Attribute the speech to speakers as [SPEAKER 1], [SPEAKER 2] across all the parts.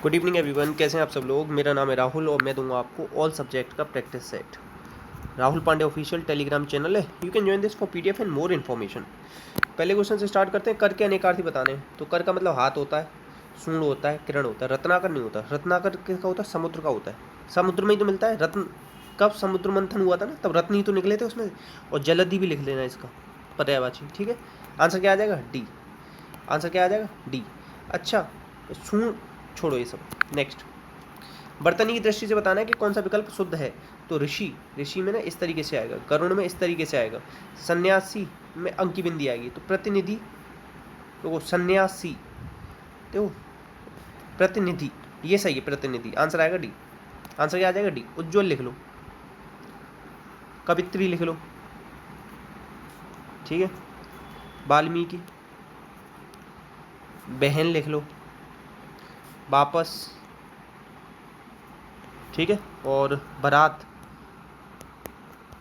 [SPEAKER 1] Good evening everyone, कैसे हैं आप सब लोग। मेरा नाम है राहुल और मैं दूंगा आपको ऑल सब्जेक्ट का practice set. Rahul Pandey official Telegram channel है। You can join this for PDF and more information. पहले क्वेश्चन से स्टार्ट करते हैं। कर के अनेकार्थी बताने हैं। तो कर का मतलब हाथ होता है, सूंड होता है, किरण होता है। रत्नाकर नहीं होता। रत्नाकर किसका होता है? समुद्र का होता है। समुद्र में ही तो मिलता है रत्न। कब समुद्र मंथन हुआ था ना, तब रत्न ही तो निकले थे उसमें। और जलधि भी लिख लेना इसका पर्यायवाची। ठीक है, आंसर क्या आ जाएगा? डी। आंसर क्या आ जाएगा? डी। अच्छा, सूंड छोड़ो ये सब। नेक्स्ट, बर्तनी की दृष्टि से बताना है कि कौन सा विकल्प शुद्ध है। तो ऋषि, ऋषि में ना इस तरीके से आएगा। गरुण में इस तरीके से आएगा। सन्यासी में अंक की बिंदी आएगी। तो प्रतिनिधि, तो सन्यासी, तो प्रतिनिधि, ये सही है, प्रतिनिधि। आंसर आएगा डी। आंसर क्या आ जाएगा? डी। उज्ज्वल लिख लो, कवित्री लिख लो, ठीक है। वाल्मीकि, बहन लिख लो, वापस, ठीक है। और बारात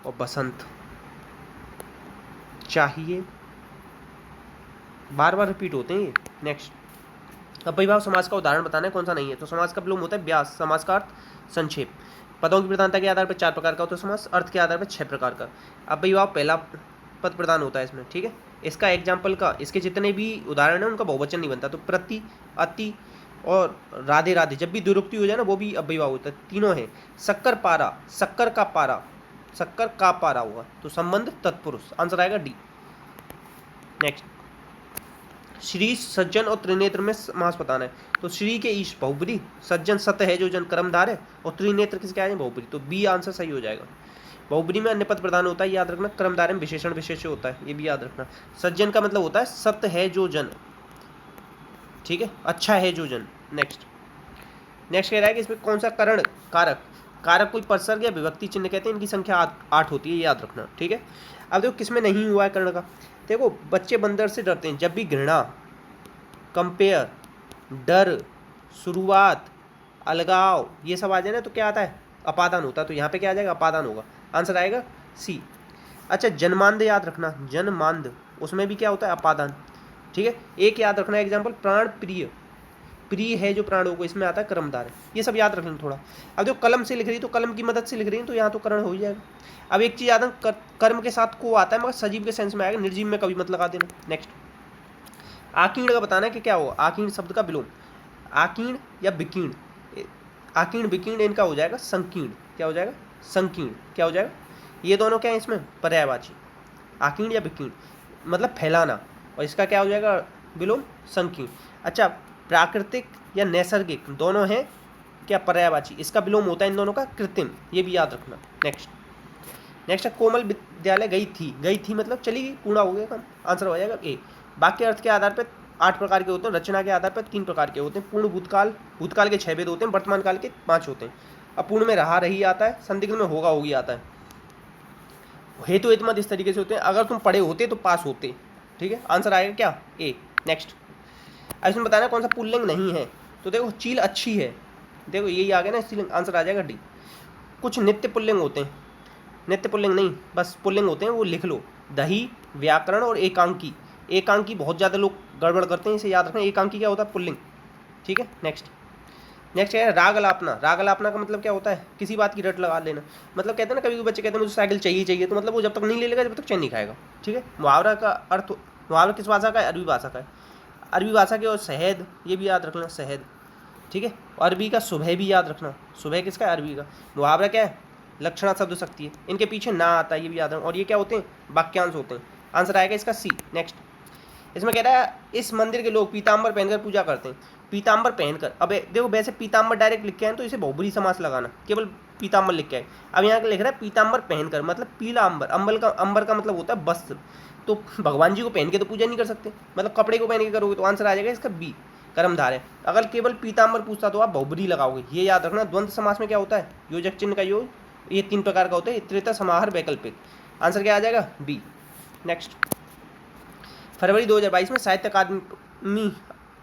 [SPEAKER 1] और बसंत। चाहिए, बार बार रिपीट होते हैं ये। नेक्स्ट, अब भाई समास का उदाहरण बताना है, कौन सा नहीं है। तो समास का विलोम होता है व्यास। समास का अर्थ संक्षेप। पदों की प्रधानता के आधार पर 4 प्रकार का होता है समास, अर्थ के आधार पर 6 प्रकार का। अब भाई पहला पद प्रदान होता है इसमें, ठीक है। इसका एग्जाम्पल का, इसके जितने भी उदाहरण है उनका बहुवचन नहीं बनता। तो प्रति, अति और राधे राधे, जब भी दुरुक्ति हो जाए ना, वो भी अव्ययभाव होता है। तीनों है। शक्कर पारा, शक्कर का पारा, शक्कर का पारा हुआ, तो संबंध तत्पुरुष। आंसर आएगा डी। नेक्स्ट, श्री, सज्जन और त्रिनेत्र में समास बताना है। तो श्री के ईश बहुब्री, सज्जन सत्य है जो जन कर्मधार है, और त्रिनेत्र किसके आए? बहुब्री। तो बी आंसर सही हो जाएगा। बहुब्री में अन्य पद प्रधान होता है, याद रखना। कर्मधार में विशेषण विशेष होता है, ये भी याद रखना। सज्जन का मतलब होता है सत्य है जो जन, ठीक है, अच्छा है जो जन। नेक्स्ट, नेक्स्ट कह रहा है कि इसमें कौन सा करण कारक, कारक कोई परसर्ग या विभक्ति चिन्ह कहते हैं, इनकी संख्या 8 होती है, याद रखना, ठीक है। अब देखो किसमें नहीं हुआ है कर्ण का। देखो, बच्चे बंदर से डरते हैं। जब भी घृणा, कंपेयर, डर, शुरुआत, अलगाव, ये सब आ जाए ना, तो क्या आता है? अपादान होता है। तो यहाँ पे क्या आ जाएगा? अपादान होगा। आंसर आएगा सी। अच्छा, जन्मांध याद रखना। जन्मांध, उसमें भी क्या होता है? अपादान, ठीक है। एक याद रखना एग्जाम्पल, प्राण प्रिय, प्रिय है जो प्राणों को, इसमें आता है कर्मधार। ये सब याद रखना थोड़ा। अब जो कलम से लिख रही है, तो कलम की मदद से लिख रही है, तो यहाँ तो कर्ण हो ही जाएगा। अब एक चीज़ याद रखना, कर्म के साथ को आता है, मगर सजीव के सेंस में आएगा, निर्जीव में कभी मत लगा देना। नेक्स्ट, आकीर्ण का बताना है कि क्या होगा। आकीर्ण शब्द का विलोम, आकीर्ण या विकीर्ण। आकीर्ण विकीर्ण इनका हो जाएगा संकीर्ण। क्या हो जाएगा? संकीर्ण। क्या हो जाएगा? ये दोनों क्या है इसमें? पर्यायवाची। आकीर्ण या विकीर्ण मतलब फैलाना, और इसका क्या हो जाएगा? विलोम संकीर्ण। अच्छा, प्राकृतिक या नैसर्गिक दोनों हैं क्या? पर्यायवाची। इसका विलोम होता है इन दोनों का कृत्रिम, ये भी याद रखना। नेक्स्ट, नेक्स्ट है कोमल विद्यालय गई थी। गई थी मतलब चली गई, पूर्ण हो गया काम। आंसर हो जाएगा ए। वाक्य अर्थ के आधार पर 8 प्रकार के होते हैं, रचना के आधार पर 3 प्रकार के होते हैं। पूर्ण भूतकाल, भूतकाल के 6 भेद होते हैं, वर्तमान काल के 5 होते हैं। अपूर्ण में रहा रही आता है, संदिग्ध में होगा होगी आता है। हेतु हितमत इस तरीके से होते हैं। अगर तुम पढ़े होते तो पास होते, ठीक है। आंसर आएगा क्या? ए। नेक्स्ट, अब इसमें बताना कौन सा पुल्लिंग नहीं है। तो देखो, चील अच्छी है, देखो यही आ गया ना स्त्रीलिंग। आंसर आ जाएगा डी। कुछ नित्य पुल्लिंग होते हैं, नित्य पुल्लिंग नहीं, बस पुल्लिंग होते हैं, वो लिख लो। दही, व्याकरण और एकांकी। एकांकी बहुत ज़्यादा लोग गड़बड़ करते हैं, इसे याद रखना। एकांकी क्या होता है? पुल्लिंग, ठीक है। नेक्स्ट, नेक्स्ट है राग अलापना। राग अलापना का मतलब क्या होता है? किसी बात की रट लगा लेना। मतलब कहते हैं ना, कभी बच्चे कहते हैं मुझे साइकिल चाहिए चाहिए, तो मतलब वो जब तक नहीं ले लेगा जब तक चैन नहीं खाएगा, ठीक है। मुहावरा का अर्थ, मुहावरा किस भाषा का है? अरबी भाषा का है। अरबी भाषा के, और शहद, ये भी याद रखना, शहद, ठीक है। अरबी का सुबह भी याद रखना। सुबह किसका है? अरबी का। मुहावरा क्या है? लक्षणा शब्द शक्ति है। इनके पीछे ना आता है, ये भी याद रखना। और ये क्या होते हैं? वाक्यांश होते हैं। आंसर आएगा इसका सी। नेक्स्ट, इसमें कह रहा है इस मंदिर के लोग पीताम्बर पहनकर पूजा करते हैं। पीताम्बर पहनकर, अब देखो वैसे पीताम्बर डायरेक्ट लिख के आए तो इसे बहुब्री समास लगाना, केवल पीताम्बर लिख के आए। अब यहाँ लिख रहा है पीताम्बर पहनकर, मतलब पीला अंबर। अंबर का मतलब होता है वस्त्र। तो भगवान जी को पहन के तो पूजा नहीं कर सकते, मतलब कपड़े को पहन के करोगे, तो आंसर आ जाएगा इसका बी, कर्मधार है। अगर केवल पीताम्बर पूछता तो आप बहुब्री लगाओगे, ये याद रखना। द्वंद्व समास में क्या होता है? योजक चिन्ह का योग, ये 3 प्रकार का होता है, इतरेतर, समाहार, वैकल्पिक। आंसर क्या आ जाएगा? बी। नेक्स्ट, फरवरी 2022 में साहित्य अकादमी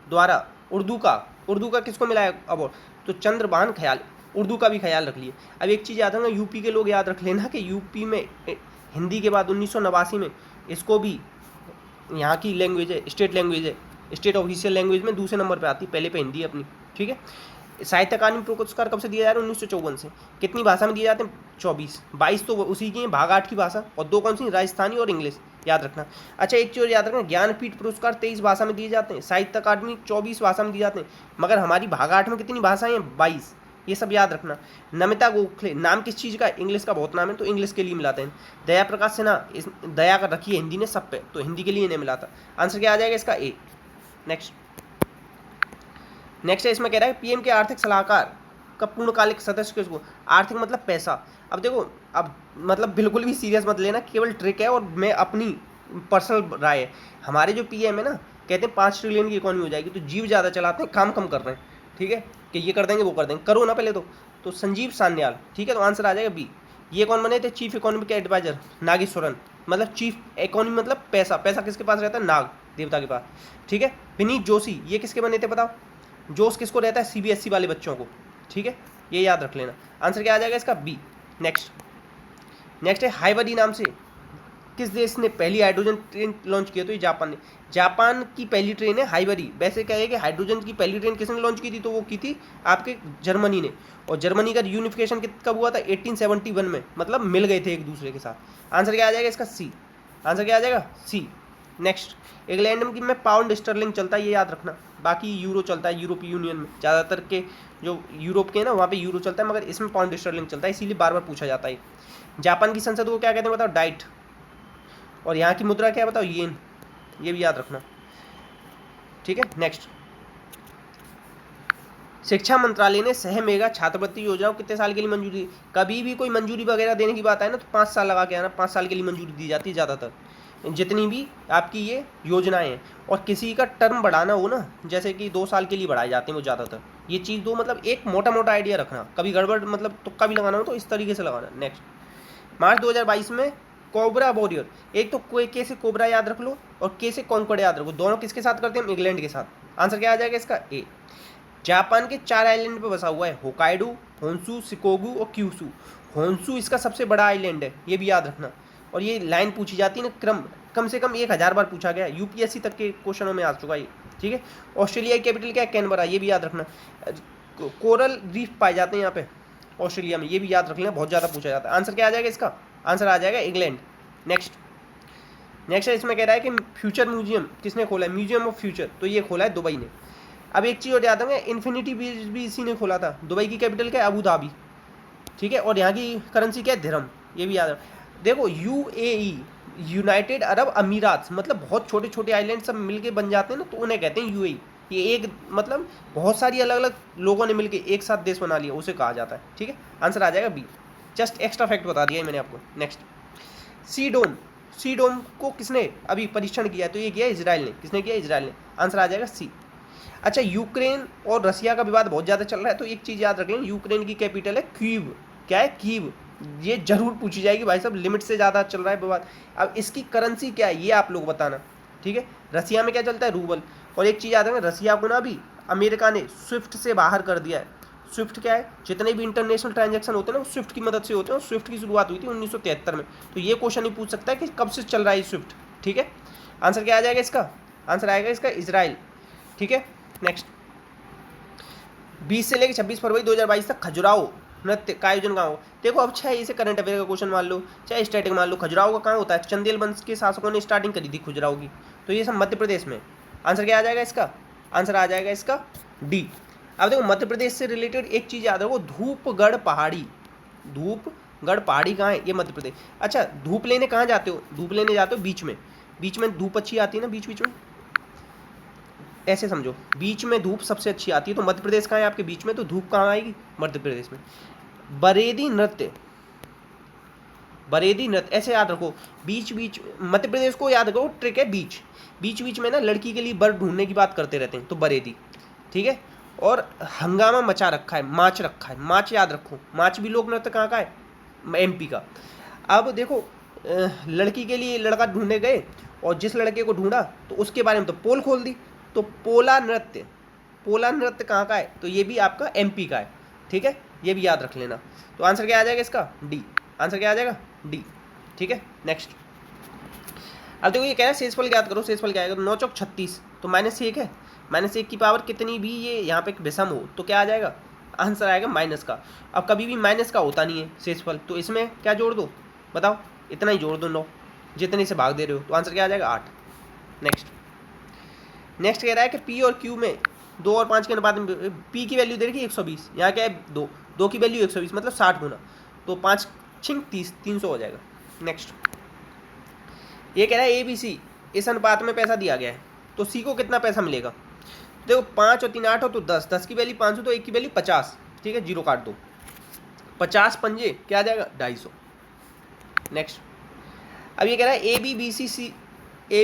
[SPEAKER 1] द्वारा उर्दू का किसको मिला है अवार्ड? तो चंद्रभान ख्याल, उर्दू का भी ख्याल रख लिए। अब एक चीज़ याद रखना, यूपी के लोग याद रख लेना कि यूपी में हिंदी के बाद 1989 में इसको भी, यहाँ की लैंग्वेज है, स्टेट लैंग्वेज है, स्टेट ऑफिशियल लैंग्वेज में दूसरे नंबर पे आती है, पहले पे हिंदी है अपनी, ठीक है। साहित्य अकादमी पुरस्कार कब से दिया जा रहा है? 1954 से। कितनी भाषा में दिए जाते हैं? 24। 22 तो उसी की हैं, भाग 8 की भाषा, और 2 कौन सी? राजस्थानी और इंग्लिश, याद रखना। अच्छा, एक चीज़ याद रखना, ज्ञानपीठ पुरस्कार 23 भाषा में दिए जाते हैं, साहित्य अकादमी 24 भाषा में दिए जाते हैं, मगर हमारी भाग 8 में कितनी भाषाएं हैं? 22। ये सब याद रखना। नमिता गोखले नाम किस चीज़ का? इंग्लिश का बहुत नाम है, तो इंग्लिश के लिए मिलाते हैं। दया प्रकाश सिन्हा, इस दया कर रखी है हिंदी ने सब पे, तो हिंदी के लिए इन्हें मिला था। आंसर क्या आ जाएगा इसका? ए। नेक्स्ट है, इसमें कह रहा है पीएम के आर्थिक सलाहकार का पूर्णकालिक सदस्य किसको? आर्थिक मतलब पैसा। अब देखो, अब मतलब बिल्कुल भी सीरियस मत लेना, केवल ट्रिक है और मैं अपनी पर्सनल राय है। हमारे जो पीएम है ना, कहते हैं 5 ट्रिलियन की इकोनॉमी हो जाएगी, तो जीव ज़्यादा चलाते हैं, काम कम कर रहे हैं, ठीक है, कि ये कर देंगे वो कर देंगे, करो ना पहले तो संजीव सान्याल, ठीक है, तो आंसर आ जाएगा बी। ये कौन बने थे? चीफ इकोनॉमिक एडवाइजर नागेश्वरन, मतलब चीफ इकोनॉमी मतलब पैसा, पैसा किसके पास रहता है? नाग देवता के पास, ठीक है। विनीत जोशी, ये किसके बने थे बताओ? जोश किसको रहता है? सीबीएसई वाले बच्चों को, ठीक है, ये याद रख लेना। आंसर क्या आ जाएगा इसका? बी। नेक्स्ट है, हाइवरी नाम से किस देश ने पहली हाइड्रोजन ट्रेन लॉन्च किया? तो ये जापान ने। जापान की पहली ट्रेन है हाइवरी। वैसे क्या है कि हाइड्रोजन की पहली ट्रेन किसने लॉन्च की थी? तो वो की थी आपके जर्मनी ने, और जर्मनी का यूनिफिकेशन कब हुआ था? 1871 में, मतलब मिल गए थे एक दूसरे के साथ। आंसर क्या आ जाएगा इसका? सी। आंसर क्या आ जाएगा? सी। नेक्स्ट, इंग्लैंड में पाउंड स्टर्लिंग चलता है, ये याद रखना। बाकी यूरो चलता है यूरोपीय यूनियन में, ज़्यादातर के जो यूरोप के हैं ना, वहाँ पे यूरो चलता है, मगर इसमें पाउंड स्टर्लिंग चलता है, इसीलिए बार बार पूछा जाता है। जापान की संसद को क्या कहते हैं बताओ? डाइट। और यहाँ की मुद्रा क्या बताओ? येन। ये भी याद रखना, ठीक है। नेक्स्ट, शिक्षा मंत्रालय ने सह मेगा छात्रवृत्ति योजना को कितने साल के लिए मंजूरी दी? कभी भी कोई मंजूरी वगैरह देने की बात आए ना, तो 5 साल लगा के आना, 5 साल के लिए मंजूरी दी जाती है ज़्यादातर, जितनी भी आपकी ये योजनाएं हैं। और किसी का टर्म बढ़ाना हो ना, जैसे कि 2 साल के लिए बढ़ाए जाते हैं वो ज़्यादातर, ये चीज़ दो, मतलब एक मोटा मोटा आइडिया रखना, कभी गड़बड़ मतलब तुक्का भी लगाना हो तो इस तरीके से लगाना। नेक्स्ट, मार्च 2022 में कोबरा वॉरियर, एक तो के से कोबरा याद रख लो और के से कॉन्कॉर्ड याद रखो, दोनों किसके साथ करते हैं? इंग्लैंड के साथ। आंसर क्या आ जाएगा इसका? ए। जापान के 4 आइलैंड पे बसा हुआ है, होकाइडो, होन्शु, शिकोगु और क्यूशु। होन्शु इसका सबसे बड़ा आइलैंड है, ये भी याद रखना। और ये लाइन पूछी जाती है ना, कम से कम 1000 बार पूछा गया, यूपीएससी तक के क्वेश्चनों में आ चुका है, ठीक है। ऑस्ट्रेलिया की कैपिटल क्या है? कैनबरा, ये भी याद रखना। कोरल रीफ पाए जाते हैं यहाँ पे ऑस्ट्रेलिया में, ये भी याद रख लेना, बहुत ज़्यादा पूछा जाता है। आंसर क्या आ जाएगा इसका? आंसर आ जाएगा इंग्लैंड। नेक्स्ट है, इसमें कह रहा है कि फ्यूचर म्यूजियम किसने खोला है? म्यूजियम ऑफ फ्यूचर, तो ये खोला है दुबई ने। अब एक चीज़ और याद रखें, इन्फिनिटी बीच भी इसी ने खोला था। दुबई की कैपिटल क्या है? अबू धाबी, ठीक है, और यहाँ की करेंसी क्या है? दिरहम, ये भी याद रखें। देखो, यूएई, यूनाइटेड अरब अमीरात, मतलब बहुत छोटे छोटे आइलैंड सब मिलके बन जाते हैं ना, तो उन्हें कहते हैं यूएई। ये एक मतलब बहुत सारी अलग अलग लोगों ने मिलके एक साथ देश बना लिया, उसे कहा जाता है, ठीक है। आंसर आ जाएगा बी। जस्ट एक्स्ट्रा फैक्ट बता दिया है मैंने आपको। नेक्स्ट, सी डोम को किसने अभी परीक्षण किया है? तो ये किया इजराइल ने। किसने किया? इजराइल ने। आंसर आ जाएगा सी। अच्छा, यूक्रेन और रसिया का विवाद बहुत ज़्यादा चल रहा है, तो एक चीज़ याद रख लें, यूक्रेन की कैपिटल है कीव। क्या है? कीव। ये जरूर पूछी जाएगी भाई साहब, लिमिट से ज़्यादा चल रहा है विवाद। अब इसकी करेंसी क्या है ये आप लोग बताना, ठीक है। रसिया में क्या चलता है? रूबल। और एक चीज़ याद रखें, रसिया को ना अभी अमेरिका ने स्विफ्ट से बाहर कर दिया है। स्विफ्ट क्या है? जितने भी इंटरनेशनल ट्रांजैक्शन होते हैं ना, वो स्विफ्ट की मदद से होते हैं, और स्विफ्ट की शुरुआत हुई थी 1973 में। तो ये क्वेश्चन ही पूछ सकता है कि कब से चल रहा है स्विफ्ट, ठीक है। आंसर क्या आ जाएगा इसका? आंसर आएगा इसका इजराइल, ठीक है। नेक्स्ट, 20 से लेकर 26 फरवरी 2022 तक खजुराहो नृत्य का आयोजन कहाँ हो? देखो, अब चाहे इसे करंट अफेयर का क्वेश्चन मान लो, चाहे स्टैटिक मान लो, खजुराहो का कहाँ होता है? चंदेल वंश के शासकों ने स्टार्टिंग करी थी खजुराहो की, तो ये सब मध्य प्रदेश में। आंसर क्या आ जाएगा इसका? आंसर आ जाएगा इसका डी। अब देखो, मध्य प्रदेश से रिलेटेड एक चीज़ याद रखो, धूपगढ़ पहाड़ी। धूपगढ़ पहाड़ी कहाँ है? ये मध्य प्रदेश। अच्छा, धूप लेने कहाँ जाते हो? धूप लेने जाते हो बीच में, बीच में धूप अच्छी आती है ना, बीच बीच में, ऐसे समझो, बीच में धूप सबसे अच्छी आती है। तो मध्य प्रदेश कहाँ है आपके? बीच में, तो धूप कहाँ आएगी? मध्य प्रदेश में। बरेदी नृत्य, बरेदी नृत्य ऐसे याद रखो, बीच बीच, मध्य प्रदेश को याद रखो, ट्रिक है बीच बीच बीच में ना, लड़की के लिए बर ढूंढने की बात करते रहते हैं, तो बरेदी, ठीक है। और हंगामा मचा रखा है, माच रखा है, माच याद रखो, माच भी लोक नृत्य कहाँ का है? एमपी का। अब देखो, लड़की के लिए लड़का ढूंढने गए, और जिस लड़के को ढूंढा तो उसके बारे में तो पोल खोल दी, तो पोला नृत्य, पोला नृत्य कहाँ का है? तो ये भी आपका एमपी का है, ठीक है, ये भी याद रख लेना। तो आंसर क्या आ जाएगा इसका? डी। आंसर क्या आ जाएगा? डी, ठीक है। नेक्स्ट, अब देखो, ये कह रहा है शेषफल याद करो, शेषफल क्या आएगा? 9 चौक 36, तो -1 है, -1 की पावर कितनी भी ये यहाँ पे विषम हो तो क्या आ जाएगा? आंसर आएगा माइनस का। अब कभी भी माइनस का होता नहीं है शेषफल, तो इसमें क्या जोड़ दो बताओ, इतना ही जोड़ दो 9, जितने से भाग दे रहे हो, तो आंसर क्या आ जाएगा 8। नेक्स्ट कह रहा है कि पी और क्यू में 2 और 5 के अनुपात में पी की वैल्यू दे रखी है 120, यहाँ क्या है 2 की वैल्यू 120 मतलब 60 गुना, तो 5 छिंग 30, 300 हो जाएगा। नेक्स्ट ये कह रहा है ए बी सी इस अनुपात में पैसा दिया गया है, तो सी को कितना पैसा मिलेगा। देखो 5 और 3 8 हो तो 10, 10 की वैल्यू 500 तो 1 की वैल्यू 50, ठीक है, जीरो काट दो, 50 पंजे क्या आ जाएगा 250। नेक्स्ट अब ये कह रहा है ए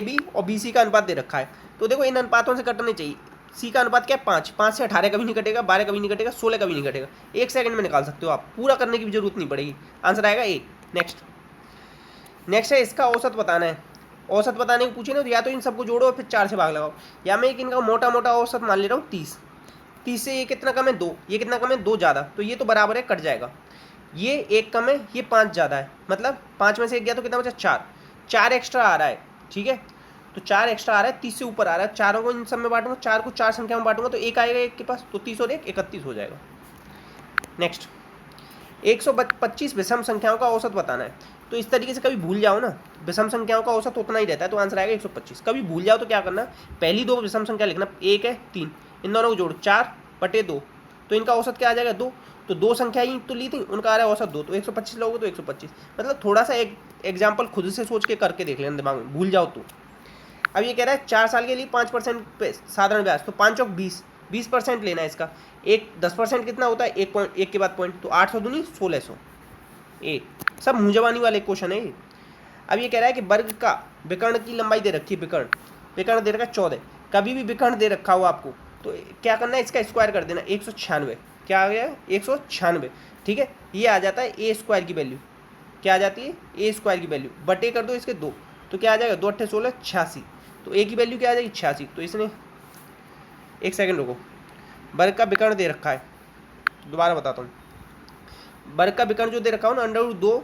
[SPEAKER 1] बी और बी सी का अनुपात दे रखा है, तो देखो इन अनुपातों से कटने चाहिए। सी का अनुपात क्या है 5, 5 से 18 कभी नहीं कटेगा, 12 कभी नहीं कटेगा, 16 कभी नहीं कटेगा, 1 सेकंड में निकाल सकते हो आप, पूरा करने की भी जरूरत नहीं पड़ेगी, आंसर आएगा ए। नेक्स्ट है इसका औसत बताना है। औसत बताने को पूछे ना तो या तो इन सबको जोड़ो फिर 4 से भाग लगाओ, या मैं एक इनका मोटा मोटा औसत मान ले रहा हूँ 30, 30 से ये कितना कम है 2, ये कितना कम है 2 ज़्यादा, तो ये तो बराबर है, कट जाएगा, ये 1 कम है, ये 5 ज़्यादा है, मतलब 5 में से 1 गया तो कितना बचा 4, 4 एक्स्ट्रा आ रहा है, ठीक है, तो 4 एक्स्ट्रा आ रहा है, 30 से ऊपर आ रहा है, चारों को इन सब में बांटूंगा, 4 को 4 संख्या में बांटूंगा तो 1 आएगा 1 के पास, तो 30 और 1 31 हो जाएगा। नेक्स्ट 125 विषम संख्याओं का औसत बताना है, तो इस तरीके से कभी भूल जाओ ना, विषम संख्याओं का औसत उतना ही रहता है, तो आंसर आएगा 125। कभी भूल जाओ तो क्या करना, पहली 2 विषम संख्या लिखना, 1 है 3, इन दोनों को जोड़ो 4/2, तो इनका औसत क्या आ जाएगा 2, तो 2 संख्या ही तो ली थी, उनका आ रहा है औसत 2, तो 125 लोगे तो 125, मतलब थोड़ा सा एक एग्जाम्पल खुद से सोच के करके देख लेना दिमाग में, भूल जाओ तो। अब ये कह रहा है 4 साल के लिए 5% पे साधारण ब्याज, तो 5 और 20% लेना है इसका, एक 10% कितना होता है 1 के बाद पॉइंट, तो 800 दूनी 1600, ए सब मुँह जबानी वाले क्वेश्चन है ये। अब ये कह रहा है कि वर्ग का विकर्ण की लंबाई दे रखी है, विकर्ण दे रखा है 14, कभी भी विकर्ण दे रखा हो आपको तो क्या करना है, इसका स्क्वायर कर देना, 196, क्या आ गया 196, ठीक है, ये आ जाता है ए स्क्वायर की वैल्यू, क्या आ जाती है ए स्क्वायर की वैल्यू, बटे कर दो इसके 2, तो क्या आ जाएगा 2 8 16 86, तो ए की वैल्यू क्या आ जाएगी 86, तो इसने एक सेकंड रुको, वर्ग का विकर्ण दे रखा है, दोबारा बताता हूँ, वर्ग का विकर्ण जो दे रखा हो ना √2,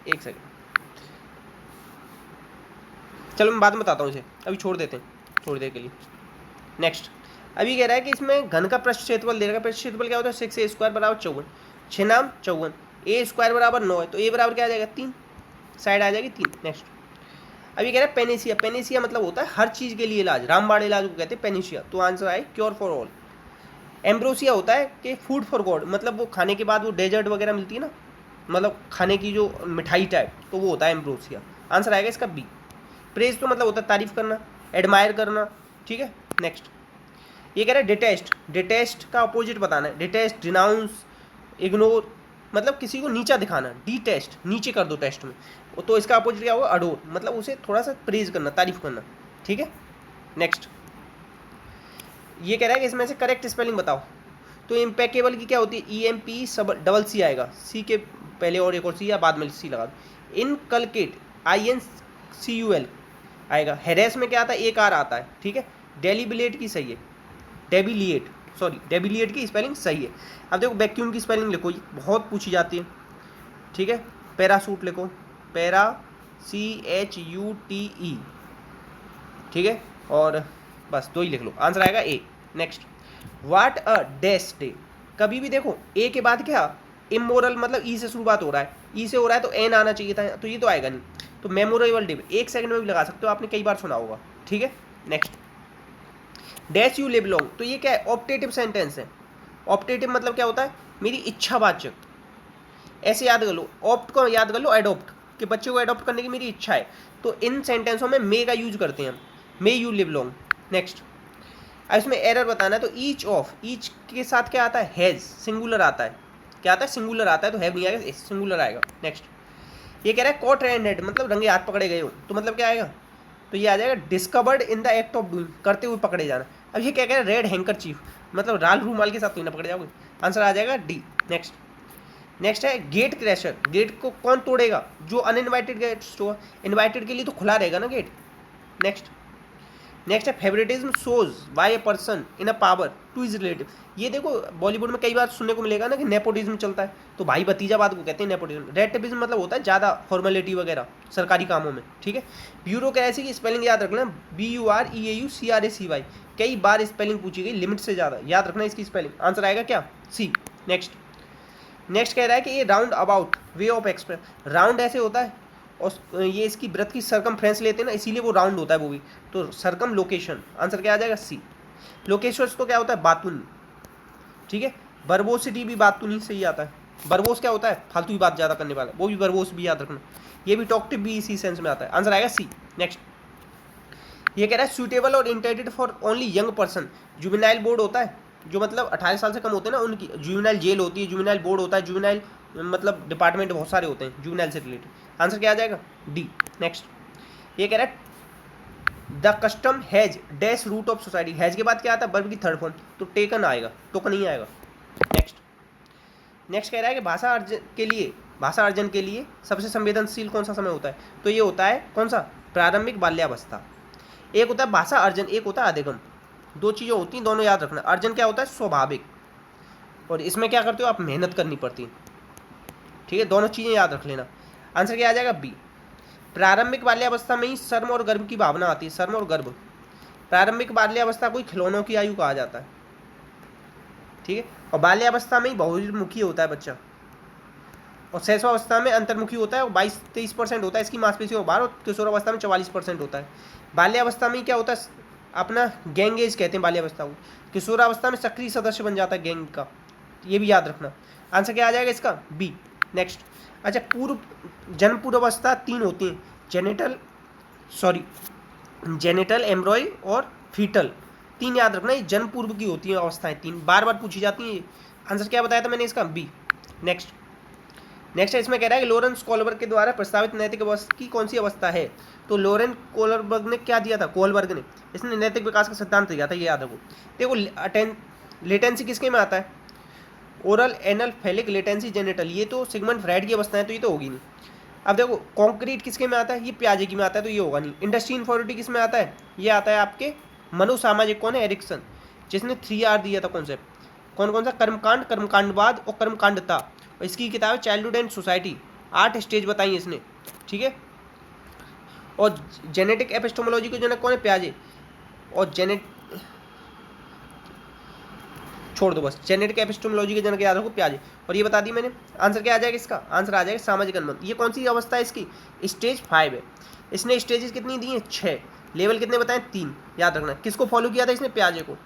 [SPEAKER 1] एक सेकंड, चलो मैं बाद में बताता हूँ इसे, अभी छोड़ देते हैं थोड़ी देर के लिए। नेक्स्ट अभी कह रहा है कि इसमें घन का पृष्ठ क्षेत्रफल दे रखा है, पृष्ठ क्षेत्रफल क्या होता है 6a² बराबर 54, 6 नाम 54, a² बराबर 9 है, तो a बराबर क्या आ जाएगा 3, साइड आ जाएगी 3। नेक्स्ट अभी कह रहा है पेनेसिया, पेनेसिया मतलब होता है हर चीज़ के लिए इलाज, रामबाण इलाज को कहते हैं पेनेसिया, तो आंसर आए क्योर फॉर ऑल। एम्ब्रोसिया होता है कि फूड फॉर गॉड, मतलब वो खाने के बाद वो डेजर्ट वगैरह मिलती है ना, मतलब खाने की जो मिठाई टाइप, तो वो होता है एम्ब्रोसिया, आंसर आएगा इसका बी। प्रेज तो मतलब होता है तारीफ करना, एडमायर करना, ठीक है। नेक्स्ट ये कह रहा है डिटेस्ट, डिटेस्ट का अपोजिट बताना है, डिटेस्ट, डिनाउंस, इग्नोर, मतलब किसी को नीचा दिखाना, डिटेस्ट नीचे कर दो टेस्ट में, तो इसका अपोजिट क्या होगा अडोर, मतलब उसे थोड़ा सा प्रेज करना, तारीफ करना, ठीक है। नेक्स्ट ये कह रहा है कि इसमें से करेक्ट स्पेलिंग बताओ, तो इम्पेकेबल की क्या होती है EMP आएगा, सी के पहले और एक और सी या बाद में सी लगा दो। इनकलकेट INCUL आएगा। हेरेस में क्या आता है एक आर आता है, ठीक है। डेलिबिलेट की सही है, डेबिलिएट की स्पेलिंग सही है। अब देखो वैक्यूम की स्पेलिंग लिखो, ये बहुत पूछी जाती है, ठीक है। पैरासूट लिखो, पैरा CHUTE, ठीक है, और बस 2 ही लिख लो, आंसर आएगा A. Next what a dash day, कभी भी देखो ए के बाद क्या इमोरल, मतलब ई से शुरुआत हो रहा है, ई से हो रहा है तो एन आना चाहिए था, तो ये तो आएगा नहीं, तो मेमोरेबल डे 1 सेकंड में भी लगा सकते हो, आपने कई बार सुना होगा, ठीक है। Next dash you live long, तो ये क्या है ऑप्टेटिव सेंटेंस है। ऑप्टेटिव मतलब क्या होता है मेरी इच्छावाचक, ऐसे याद कर लो, ऑप्ट को याद कर लो एडोप्ट, कि बच्चे को एडोप्ट करने की मेरी इच्छा है, तो इन सेंटेंसों में मे का यूज करते हैं हम, may you live long. Next अब इसमें एरर बताना है, तो ईच ऑफ, ईच के साथ क्या आता है हैज़, सिंगुलर आता है, क्या आता है सिंगुलर आता है, तो हैव नहीं आएगा, सिंगुलर आएगा। नेक्स्ट ये कह रहा है कॉट रेड हेड, मतलब रंगे हाथ पकड़े गए हो, तो मतलब क्या आएगा, तो ये आ जाएगा discovered in the act of doing, करते हुए पकड़े जाना। अब ये क्या कह रहा है रेड हैंकर चीफ, मतलब लाल रूमाल के साथ तो ना पकड़े जाओगे, आंसर आ जाएगा डी। नेक्स्ट है गेट क्रैशर, गेट को कौन तोड़ेगा, जो अनइनवाइटेड गेस्ट होगा, इनवाइटेड के लिए तो खुला रहेगा ना गेट। नेक्स्ट नेक्स्ट है favouritism shows by a person in a power two is relative. ये देखो बॉलीवुड में कई बार सुनने को मिलेगा ना कि नेपोटिज्म चलता है, तो भाई भतीजावाद को कहते हैं नेपोटिज्म। रेटिज्म मतलब होता है ज़्यादा फॉर्मेलिटी वगैरह सरकारी कामों में, ठीक है। ब्यूरोक्रेसी की स्पेलिंग याद रखना, BUREAUCRACY। कई बार स्पेलिंग पूछी गई, लिमिट से ज़्यादा याद रखना इसकी स्पेलिंग। आंसर आएगा क्या? सी। नेक्स्ट कह रहा है कि ये round about way of express, round ऐसे होता है और ये इसकी वृत्त की सरकमफ्रेंस लेते हैं ना, इसीलिए वो राउंड होता है वो भी, तो सरकम लोकेशन। आंसर क्या आ जाएगा? सी। लोकेशन को क्या होता है? बातूनी, ठीक है। वर्बोसिटी भी बातूनी से ही आता है। वर्बोस क्या होता है? फालतू की बात ज़्यादा करने वाला, वो भी वर्बोस भी याद रखना। ये भी टॉकटिव भी इसी सेंस में आता है। आंसर आएगा सी। नेक्स्ट ये कह रहा है सुटेबल और intended for only young person. Juvenile board होता है जो मतलब 18 साल से कम होते हैं ना उनकी, जुवेनाइल जेल होती है, जुवेनाइल बोर्ड होता है, जुवेनाइल मतलब डिपार्टमेंट बहुत सारे होते हैं जुवेनाइल से रिलेटेड। आंसर क्या आ जाएगा? डी। नेक्स्ट ये कह रहा है the custom has dash root of society. Has के बाद क्या आता है? वर्ब की थर्ड फॉर्म, तो टेकन आएगा, टोकन नहीं आएगा। नेक्स्ट कह रहा है कि भाषा अर्जन के लिए सबसे संवेदनशील कौन सा समय होता है? तो ये होता है कौन सा? प्रारंभिक बाल्यावस्था। एक होता है भाषा अर्जन, एक होता है अधिगम। दो चीज़ें होती हैं, दोनों याद रखना। अर्जन क्या होता है? स्वाभाविक, और इसमें क्या करते हो आप? मेहनत करनी पड़ती है, ठीक है। दोनों चीज़ें याद रख लेना। आंसर क्या आ जाएगा? बी। प्रारंभिक बाल्यावस्था में ही शर्म और गर्व की भावना आती है, शर्म और गर्व। प्रारंभिक बाल्यावस्था को खिलौनों की आयु कहा जाता है, ठीक है। और बाल्यावस्था में ही बहुमुखी होता है बच्चा, और शैशवावस्था में अंतर्मुखी होता है, 22-23% होता है इसकी मांसपेशियों का भार, और किशोरावस्था में 44% होता है। बाल्यावस्था में क्या होता है? अपना गैंग एज कहते हैं बाल्यावस्था को। किशोरावस्था में सक्रिय सदस्य बन जाता है गैंग का, ये भी याद रखना। आंसर क्या आ जाएगा इसका? बी। नेक्स्ट अच्छा, जन्म पूर्वावस्था 3 होती हैं, जेनेटल, एम्ब्रॉय और फीटल। 3 याद रखना, ये जन्म पूर्व की होती हैं अवस्थाएं, 3 बार बार पूछी जाती हैं। आंसर क्या बताया था मैंने इसका? बी। नेक्स्ट इसमें कह रहा है कि लॉरेंस कोलबर्ग के द्वारा प्रस्तावित नैतिक अवस्था की कौन सी अवस्था है? तो लॉरेंस कोलबर्ग ने क्या दिया था? कोलबर्ग ने इसने नैतिक विकास का सिद्धांत दिया था, ये याद रखो। देखो लेटेंसी किसके में आता है? Oral, anal, phallic, latency, genital. ये तो सिगमंड फ्राइड की अवस्था है, तो ये तो होगी नहीं। अब देखो कॉन्क्रीट किसके में आता है? ये प्याजे की में आता है, तो ये होगा नहीं। इंडस्ट्री इंफॉर्मिटी किस में आता है? ये आता है आपके मनोसामाजिक, कौन है? एरिक्सन, जिसने 3R दिया था कॉन्सेप्ट। कौन सा? कर्मकांड, कर्मकांडवाद और कर्मकांडता। और इसकी किताब है चाइल्डहुड एंड सोसाइटी, 8 स्टेज बताई इसने, ठीक है। और जेनेटिक एपिस्टेमोलॉजी के जनक कौन है? प्याजे। और छोड़ दो बस, जेनेटिक एपिस्टेमोलॉजी के जनक याद रखो प्याजे, और ये बता दी मैंने। आंसर क्या आ जाएगा इसका? आंसर आ जाएगा सामाजिक अनुबंध। ये कौन सी अवस्था है इसकी? स्टेज 5 है। इसने स्टेजेस कितनी दी हैं? 6। लेवल कितने बताएं? 3। याद रखना। किसको फॉलो किया था इसने? प्याजे को।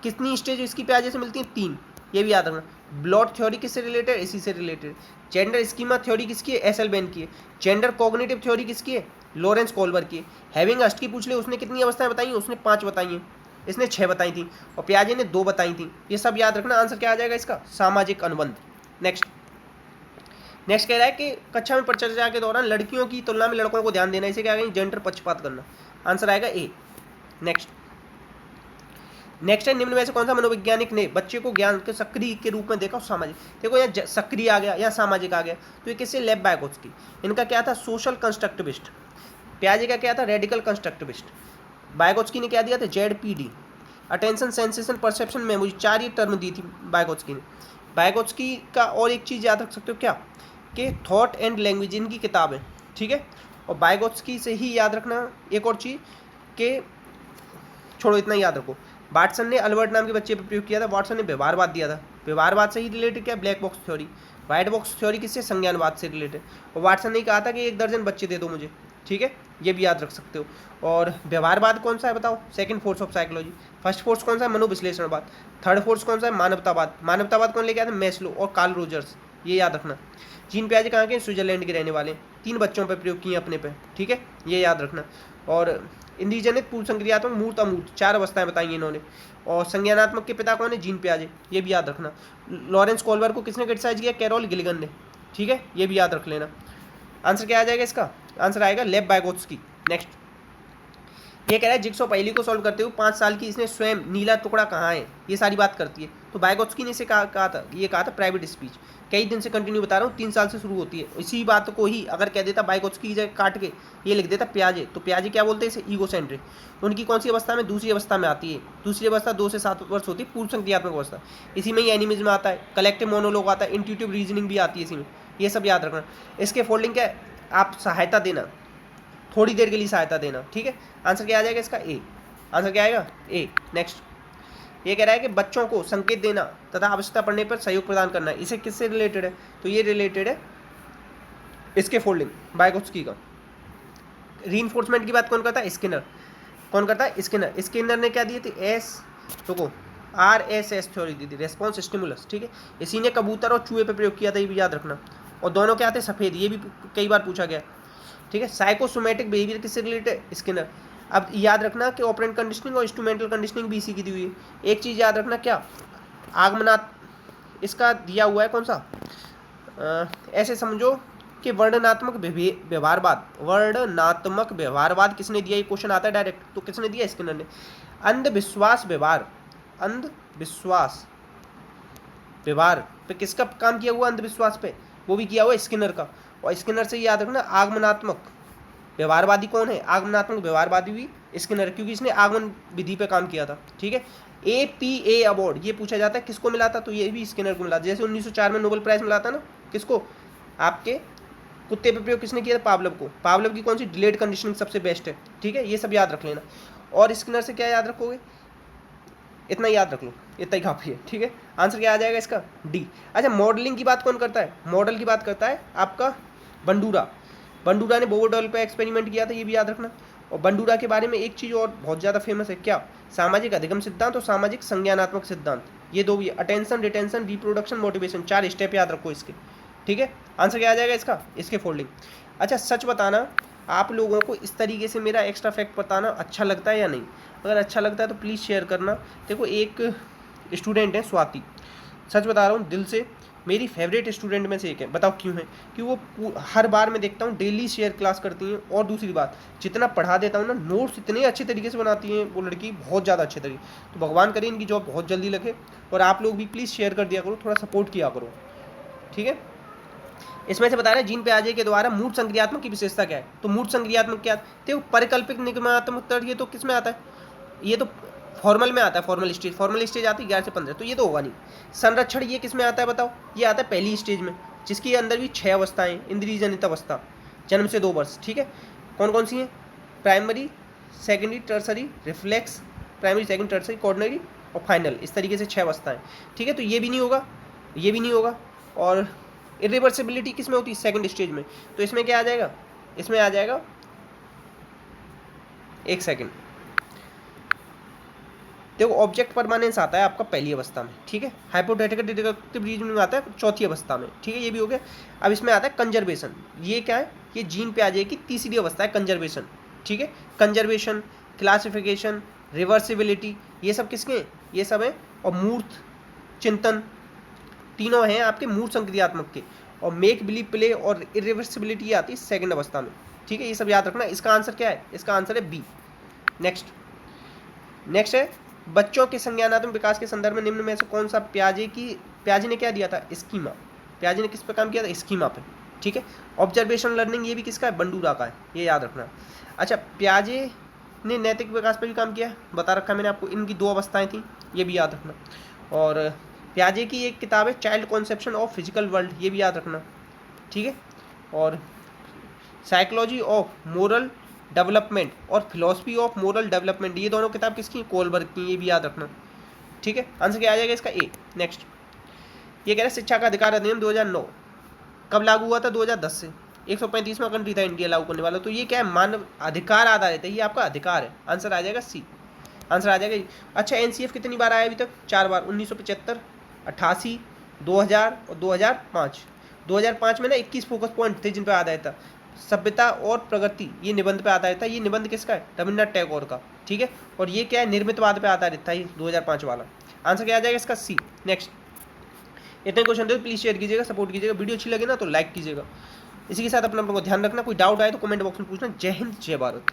[SPEAKER 1] कितनी स्टेज इसकी प्याजे से मिलती हैं? 3। ये भी याद रखना। ब्लॉट थ्योरी किससे रिलेटेड? इसी से रिलेटेड। जेंडर स्कीमा थ्योरी किसकी है? एस एल बेन की है। जेंडर कॉग्निटिव थ्योरी किसकी है? लॉरेंस कोलबर्ग की है। हैविंग अस्ट की पूछ ले, उसने कितनी अवस्थाएं बताई? उसने 5 बताई हैं, इसने 6 बताई थी, और प्याजे ने 2 बताई थी। ये सब याद रखना। आंसर क्या आ जाएगा इसका? सामाजिक अनुबंध। नेक्स्ट कह रहा है कि कक्षा में परिचर्चा के दौरान लड़कियों की तुलना में लड़कों को ध्यान देना, इसे क्या कहेंगे? जेंडर पक्षपात करना। आंसर आएगा ए। नेक्स्ट है निम्न में से कौन सा मनोवैज्ञानिक ने बच्चे को ज्ञान के सक्रिय के रूप में देखा? सामाजिक। देखो यहाँ सक्रिय आ गया या सामाजिक आ गया, तो ये किससे? लेव वाइगोत्स्की। इनका क्या था? Social constructivist. प्याजे का क्या था? Radical constructivist. वाइगोत्स्की ने क्या दिया था? ZPD, attention, sensation, perception, memory. 4 ये टर्म दी थी वाइगोत्स्की ने। वाइगोत्स्की का और एक चीज़ याद रख सकते हो क्या? कि थॉट एंड लैंग्वेज इनकी किताब है, ठीक है। और वाइगोत्स्की से ही याद रखना एक और चीज़ कि छोड़ो इतना याद रखो, वाटसन ने अल्बर्ट नाम के बच्चे पर प्रयोग किया था। वाटसन ने व्यवहारवाद दिया था। व्यवहारवाद से ही रिलेटेड क्या? Black box theory. White box theory किससे? संज्ञानवाद से रिलेटेड। और वाटसन ने कहा था कि 1 दर्जन बच्चे दे दो मुझे, ठीक है। ये भी याद रख सकते हो। और व्यवहारवाद कौन सा है बताओ? Second force of psychology. First force कौन सा है? मनोविश्लेषणवाद। थर्ड फोर्स कौन सा है? मानवतावाद। मानवतावाद कौन लेके आया था? मैस्लो और कार्ल रोजर्स। ये याद रखना। जीन प्याजे कहाँ के? स्विट्जरलैंड के रहने वाले। 3 बच्चों पर प्रयोग किए अपने पे, ठीक है। ये याद रखना। और इंद्रियजनित, पूर्व संक्रियात्मक, मूर्त, अमूर्त, 4 अवस्थाएं बताई इन्होंने। और संज्ञानात्मक के पिता कौन है? जीन प्याजे। ये भी याद रखना। लॉरेंस कोलबर्ग को किसने क्रिटिसाइज किया? कैरोल गिलिगन ने, ठीक है। ये भी याद रख लेना। आंसर क्या आ जाएगा इसका? आंसर आएगा लेव वाइगोत्स्की। नेक्स्ट ये कह रहा है जिग्सॉ पहेली को सॉल्व करते हुए 5 साल की इसने स्वयं नीला टुकड़ा कहाँ है? ये सारी बात करती है। तो वाइगोत्स्की ने इसे कहा था, ये कहा था प्राइवेट स्पीच। कई दिन से कंटिन्यू बता रहा हूँ, 3 साल से शुरू होती है। इसी बात को ही अगर कह देता वाइगोत्स्की की जगह काट के ये लिख देता प्याजे, तो प्याजे क्या बोलते हैं इसे, ईगोसेंट्रिक। उनकी कौन सी अवस्था में, दूसरी अवस्था में आती है। दूसरी अवस्था 2 से 7 वर्ष होती है, पूर्व संक्रियात्मक अवस्था। इसी में ही एनिमिज्म आता है, कलेक्टिव मोनोलॉग आता है, इंट्यूटिव रीजनिंग भी आती है इसी में। ये सब याद रखना। इसके फोल्डिंग क्या है, आप सहायता देना, थोड़ी देर के लिए सहायता देना, ठीक है। आंसर क्या आ जाएगा इसका, ए। आंसर क्या आएगा, ए। नेक्स्ट ये कह रहा है कि बच्चों को संकेत देना तथा आवश्यकता पड़ने पर सहयोग प्रदान करना। इसे किससे रिलेटेड है, तो ये रिलेटेड है इसके फोल्डिंग वाइगोत्स्की का। रीइंफोर्समेंट की बात कौन करता है, स्किनर। कौन करता है, स्किनर। स्किनर ने क्या दिए थे, RSS थ्योरी दी थी, रेस्पॉन्स स्टिमुलस, ठीक है। इसी ने कबूतर और चूहे पे प्रयोग किया था, ये भी याद रखना। और दोनों क्या थे, सफ़ेद, ये भी कई बार पूछा गया, ठीक है। साइकोसोमेटिक बिहेवियर किससे रिलेटेड है, स्किनर। अब याद रखना कि ऑपरेंट कंडीशनिंग और इंस्ट्रूमेंटल कंडीशनिंग भी इसी की दी हुई है। एक चीज़ याद रखना, क्या आगमनात् इसका दिया हुआ है कौन सा, ऐसे समझो कि वर्णनात्मक व्यवहारवाद किसने दिया, ये क्वेश्चन आता है डायरेक्ट, तो किसने दिया, स्किनर ने। अंधविश्वास व्यवहार पे किसका काम किया हुआ, अंधविश्वास पे, वो भी किया हुआ स्किनर का। और स्किनर से याद रखना आगमनात्मक व्यवहारवादी कौन है, आगमनात्मक व्यवहारवादी भी स्किनर, क्योंकि इसने आगमन विधि पे काम किया था, ठीक है। APA अवार्ड ये पूछा जाता है किसको मिला था, तो ये भी स्किनर को मिला। जैसे 1904 में नोबेल प्राइज मिला था ना, किसको, आपके कुत्ते पे प्रयोग किसने किया था, पावलव को। पावलव की कौन सी डिलेड कंडीशनिंग सबसे बेस्ट है, ठीक है। ये सब याद रख लेना। और स्किनर से क्या याद रखोगे, इतना याद रख लो, इतना ही काफ़ी है, ठीक है। आंसर क्या आ जाएगा इसका, डी। अच्छा, मॉडलिंग की बात कौन करता है, मॉडल की बात करता है आपका बंडूरा ने बोवरडॉल पे एक्सपेरिमेंट किया था, ये भी याद रखना। और बंडूरा के बारे में एक चीज़ और बहुत ज़्यादा फेमस है, क्या, सामाजिक अधिगम सिद्धांत और सामाजिक संज्ञानात्मक सिद्धांत, ये दो भी, attention, retention, reproduction, motivation, 4 step याद रखो इसके, ठीक है। आंसर क्या आ जाएगा इसका, इसके फोल्डिंग। अच्छा, सच बताना, आप लोगों को इस तरीके से मेरा एक्स्ट्रा फैक्ट बताना अच्छा लगता है या नहीं। अगर अच्छा लगता है तो प्लीज़ शेयर करना। देखो, एक स्टूडेंट है स्वाति, सच बता रहा हूँ दिल से, मेरी फेवरेट स्टूडेंट में से एक है। बताओ क्यों है, कि वो हर बार मैं देखता हूँ डेली शेयर क्लास करती हैं। और दूसरी बात, जितना पढ़ा देता हूँ ना, नोट्स इतने अच्छे तरीके से बनाती हैं वो लड़की, बहुत ज़्यादा अच्छे तरीके। तो भगवान करे इनकी जॉब बहुत जल्दी लगे। और आप लोग भी प्लीज़ शेयर कर दिया करो, थोड़ा सपोर्ट किया करो, ठीक है। इसमें से बता रहे हैं जीन प्याजे के द्वारा मूर्त संक्रियात्मक की विशेषता क्या है, तो मूर्त संक्रियात्मक क्या, तो परिकल्पित निगमात्मक तर्क, ये तो किस में आता है, ये तो फॉर्मल में आता है, फॉर्मल स्टेज आती है 11 से 15, तो ये तो होगा नहीं। संरक्षण ये किस में आता है बताओ, ये आता है पहली स्टेज में, जिसके अंदर भी 6 अवस्थाएं, इंद्रिय जनित अवस्था, जन्म से 2 वर्ष, ठीक है। कौन कौन सी हैं, primary, secondary, tertiary, reflex, primary, second, tertiary, कॉर्डिनरी और फाइनल, इस तरीके से 6 अवस्थाएं, ठीक है। तो ये भी नहीं होगा, ये भी नहीं होगा। और इरिवर्सिबिलिटी किस में होती है, सेकंड स्टेज में। तो इसमें क्या आ जाएगा, इसमें आ जाएगा, एक सेकंड, देखो ऑब्जेक्ट परमानेंस आता है आपका पहली अवस्था में, ठीक है। हाइपोथेटिकल डिडक्टिव रीजनिंग आता है चौथी अवस्था में, ठीक है, ये भी हो गया। अब इसमें आता है कंजर्वेशन, ये क्या है, ये जीन प्याजे की तीसरी अवस्था है, कंजर्वेशन, ठीक है। कंजर्वेशन, क्लासिफिकेशन, रिवर्सिबिलिटी, ये सब किसके हैं, ये सब है। और मूर्त चिंतन, तीनों हैं आपके मूर्त संक्रियात्मक के। और मेक बिलीव प्ले और इरिवर्सिबिलिटी आती है सेकंड अवस्था में, ठीक है। ये सब याद रखना। इसका आंसर क्या है, इसका आंसर है बी। नेक्स्ट है, बच्चों के संज्ञानात्मक विकास के संदर्भ में निम्न में से कौन सा प्याजे ने क्या दिया था, स्कीमा। प्याजे ने किस पे काम किया था, स्कीमा पे, ठीक है। ऑब्जर्वेशन लर्निंग, ये भी किसका है, बंडूरा का है, ये याद रखना। अच्छा, प्याजे ने नैतिक विकास पर भी काम किया है, बता रखा मैंने आपको, इनकी 2 अवस्थाएं थी, ये भी याद रखना। और प्याजे की एक किताब है child conception of physical world, ये भी याद रखना, ठीक है। और साइकोलॉजी ऑफ मोरल डेवलपमेंट और फिलॉसफी ऑफ मोरल डेवलपमेंट, ये दोनों किताब किसकी, कोलबर्ग की, ये भी याद रखना, ठीक है। आंसर क्या आ जाएगा इसका, ए। नेक्स्ट ये कह रहे हैं शिक्षा का अधिकार अधिनियम 2009 कब लागू हुआ था, 2010 से। 135वां कंट्री था इंडिया लागू करने वाला। तो ये क्या है, मानव अधिकार आधारित है, ये आपका अधिकार है। आंसर आ जाएगा सी, आंसर आ जाएगा। अच्छा, NCF कितनी बार आया अभी तक, 4 बार, 1975, 88, 2000 और 2005। 2005 में ना 21 फोकस पॉइंट थे जिन पर आधारित था। सभ्यता और प्रगति, ये निबंध पे आधारित था। ये निबंध किसका है, रविन्द्रनाथ टैगोर का, ठीक है। और ये क्या है, निर्मितवाद पे आधारित था, ये 2005 वाला। आंसर क्या आ जाएगा इसका, सी। नेक्स्ट, इतने क्वेश्चन थे, प्लीज़ शेयर कीजिएगा, सपोर्ट कीजिएगा। वीडियो अच्छी लगे ना तो लाइक कीजिएगा। इसी के साथ अपना ध्यान रखना। कोई डाउट आए तो कमेंट बॉक्स में पूछना। जय हिंद, जय भारत।